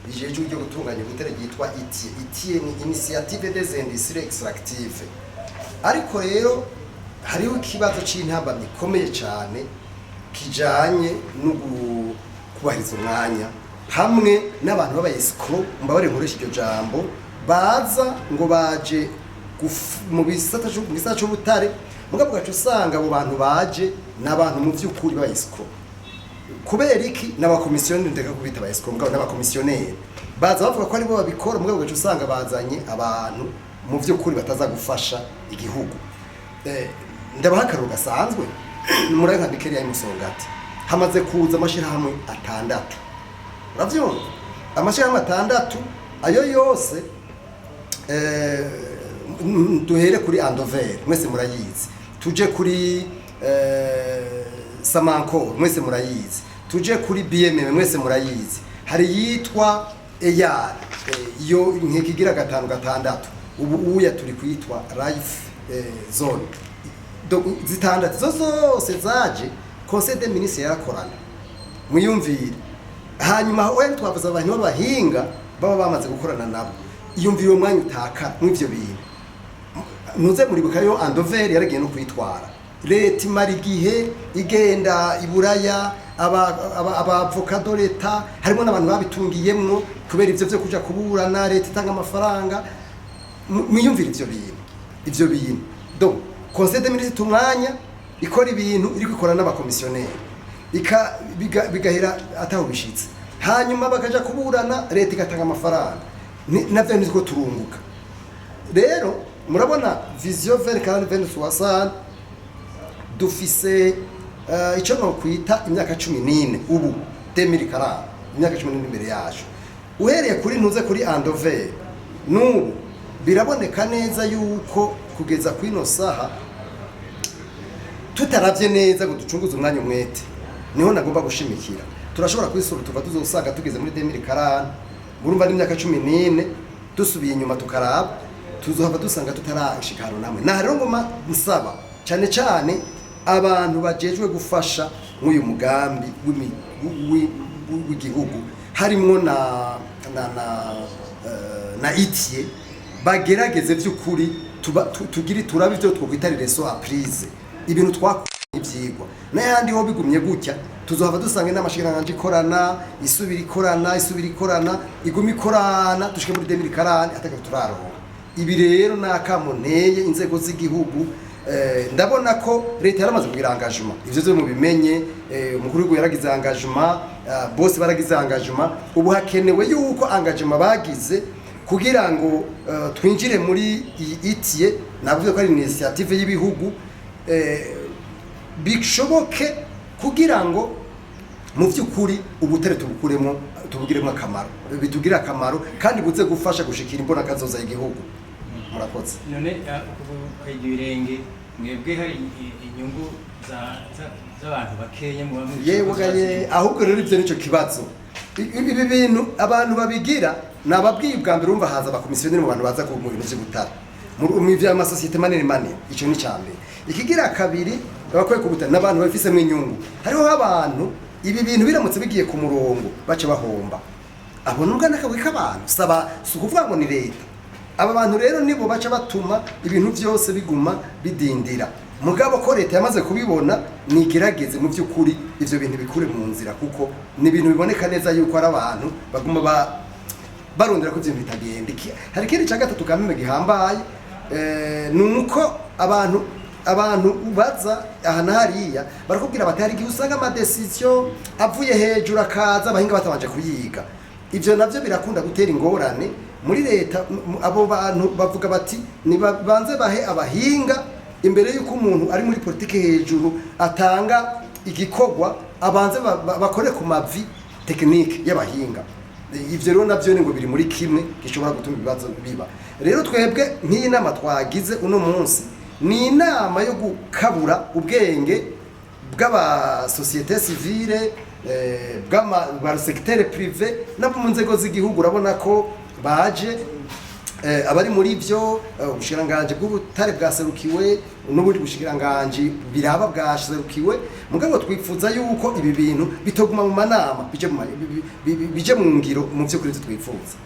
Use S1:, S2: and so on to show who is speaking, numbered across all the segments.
S1: rijeje ryo gutunganya ubutere yitwa ITIE ni Initiative des Industries Extractives. Ariko rero hariho ikibazo c'intambamyi ikomeye cyane kijanye no kubahiriza umwanya hamwe n'abantu b'abayescro mbabare nkoresha iryo jambo baza ngo baje mu bisata cy'ubutare mugabo gacu usanga abo bantu baje n'abantu mu by'ukuri b'abayescro kubera iki n'abakomisiyoneri ndeka kubita abayescro mugabo n'abakomisiyoneri baza bavuga ko ari bo babikora mugabo gacu usanga bazanye abantu mu by'ukuri bataza gufasha igihugu. Ndabahakarura gasanzwe muri nka bikeri ya Musongati hamaze kuza amashirahamwe 6 uravyumva amashirahamwe 6 ayo yose duhere kuri Andover mwese murayizi tuje kuri Samanco mwese murayizi tuje kuri BMM mwese murayizi hari yitwa EYAR yo nkikigira 5-6 ubu uya turi kwitwa Life Zone zitandatu zose zaje Conseil des ministres yarakorana muyumvire hanyuma we twavuze abantu b'abahinga baba bamaze gukorana nabo iyumvire umwanya utaka mw'ivyo bintu nuze muribuka yo Andover yaragiye no kwitwara leta imara igihe igenda iburaya abavoka leta harimo n'abantu babitungiyemwo kubera ivyo byo kuja kuburana leta itanga amafaranga muyumvire ivyo bintu donc Conseil des ministres tumwanya ikora ibintu iri gukora n'abakomisiyoneri bigahera ataho bishitse hanyuma bakaja kuburana leta igatanga amafaranga navyo niziko turunguka. Rero murabona vision 2040 dufise ico no kwita imyaka 14 ubu 2040 imyaka 14 imbere yacu uhereye kuri ntuze kuri Andover n'ubu biraboneka neza yuko kugeza kwino saha tutaravye neza ngo ducunguze umwanya umwete niho nagomba gushimikira turashobora kwisura tuva tuzosanga tugeze muri 2040 urumva n'imyaka 14 dusubiye inyuma tukaraba tuzohava dusanga tutarashikaro namwe na rero ngoma nsaba cyane cyane abantu bajejwe gufasha nk'uyu mugambi w'igihugu harimo na ITIE bagerageze by'ukuri tugiri turabe ivyo twokwitari reso apprise ibintu twakora ivyigwa n'ayandi ho bigumye gutya tuzohava dusange n'amashiranganje ikorana isubira ikorana igumi ikorana dushike muri 2040 ataka turaronka ibi rero nakamoneye inzego z'igihugu ndabona ko leta yaramaze kugira engagement ivyo byo mubimenye umukuru w'igihugu yaragize engagement bose baragize engagement ubu hakenewe yuko engagement bagize kugira ngo twinjire muri ITIE navuze ko ari initiative y'ibihugu bishoboke kugira ngo mu by'ukuri ubutere tubugiremo akamaro bitugira akamaro kandi buze gufasha gushikira imbona kazoza y'igihugu. Murakoze.
S2: None kwegera irenge mwebwe hari inyungu z'abantu bakenya mu bamwe
S1: yewe ahubwo rero ivyo nico kibazo ibi bintu abantu babigira nababwiye bwa mbere umva haza abakomisiyoneri mu bantu baza ku bintu by'ubutara mu ivya amasosiyete manini ico ni cyane ikigira kabiri bakwiye kubutana n'abantu bafise mu inyungu hariho abantu ibi bintu biramutse bigiye ku murongo bace bahomba abo nubwo nakabwi k'abantu saba sukuvuga ngo ni leta aba bantu rero nibo baca batuma ibintu byose biguma bidindira mugabo ko leta yamaze kubibona nigerageze mu by'ukuri ivyo bintu bikure mu nzira kuko ni ibintu biboneka neza yuko ari abantu baguma barondera ko ibintu bitagenda hari kindi cya gatatu kameme gihambaye nuko abantu baza aha hariya barakubwira bati hari igihe usanga amadecision avuye hejuru akaza abahinga batabanje kuyiga ivyo navyo birakunda gutera ingorane muri leta. Abo bantu bavuga bati ni banze bahe abahinga imbere yuko umuntu ari muri politike hejuru atanga igikogwa abanze bakore ku mavi technique y'abahinga ivyo rero navyo ni ngo biri muri kimwe gishobora gutuma ibibazo biba. Rero twebwe nk'iyi nama twagize uno munsi ni inama yo gukabura ubwenge bw'aba société civile bwa secteur privé nabo mu nzego z'igihugu urabona ko baje abari muri byo ubushikiranganje bw'ubutare bwaserukiwe n'ubundi bushikiranganje biraba bwaserukiwe mugabo twifuza yuko ibi bintu bitoguma mu manama bije mu ngiro mu byo kuri twifuza.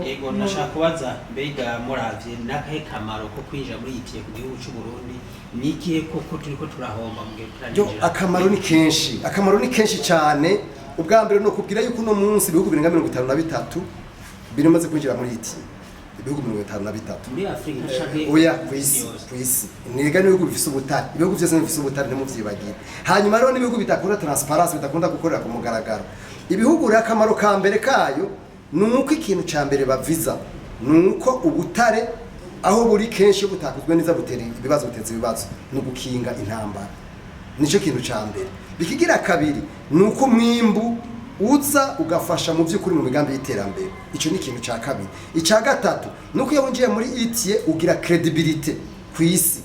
S3: Ego nashaka kubaza mbega muravye nakahe kamaro ko kwinjira muri itiye ku gihugu cy'u Burundi nikihe koko turiko turahomba mu gihe turangira.
S1: Akamaro ni kenshi cyane. Ubwa mbere no kubwira yuko no munsi ibihugu 53 bimaze kwinjira muri itiye. Ibihugu 53
S3: muri Afrika canke
S1: oya kwisi niga n'ibihugu bifise ubutare, ibihugu byose bifise ubutare ntimuvyibagira. Hanyuma rero n'ibihugu bitakora transparence bitakunda gukorera ku mugaragaro. Ibihugu rero akamaro ka mbere kayo nuko ikintu ca mbere baviza nuko ubutare aho buri kenshi butakuzwe neza butera ibibazo nugukinga intambara. Nico kintu ca mbere. Bikigira kabiri nuko mwimbu uza ugafasha mu by'ukuri mu migambi y'iterambere. Ico ni ikintu ca kabiri. Ica gatatu nuko yabongiye muri itiye ugira credibility kwisi.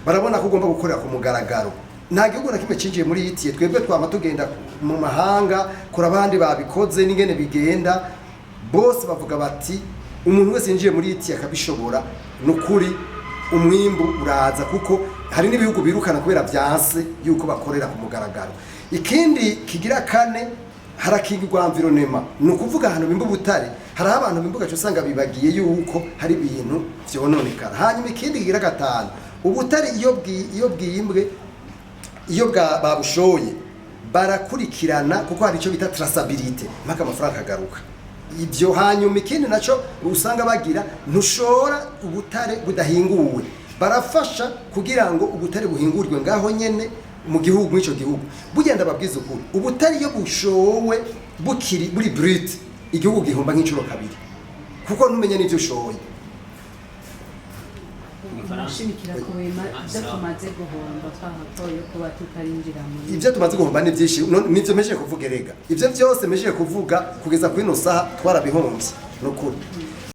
S1: Barabona ko ugomba gukorera ku mugaragaro. Nta gihugu na kimwe cinjiye muri itiye twebwe twama tugenda mu mahanga kora abandi babikoze n'ingene bigenda bose bavuga bati umuntu wese yinjiye muri itiye akabishobora nukuri umwimbu uraza kuko hari n'ibihugu birukana kubera byanse yuko bakorera ku mugaragaro. Ikindi kigira kane harakingirwa environnement ni ukuvuga ahantu bimba ubutare hari abantu bimbuga cyo usanga bibagiye yuko hari ibintu vyononekara. Hanyuma ikindi kigira gatanu ubutare iyo babushoye barakurikirana kuko hari icyo bita traceability mpaka amafaranga akagaruka. Ibyo hanyuma ikindi naco usanga bagira ntushora ubutare budahinguwe barafasha kugira ngo ubutare buhingurirwe ngaho nyene mu gihugu ico gihugu bugenda babwiza ukuri ubutare iyo bushowe bukiri buri brut igihugu gihomba nk'icuro kabiri kuko ntumenye n'ivyo ushoye.
S4: Shimikira kubema tumaze guhomba twahatoye kuba tutarinjira muri
S1: ivyo tumaze guhomba ni byinshi nivyo meje kuvuga erega ivyo byose meje kuvuga kugeza kuri no saha twarabihombye no kuri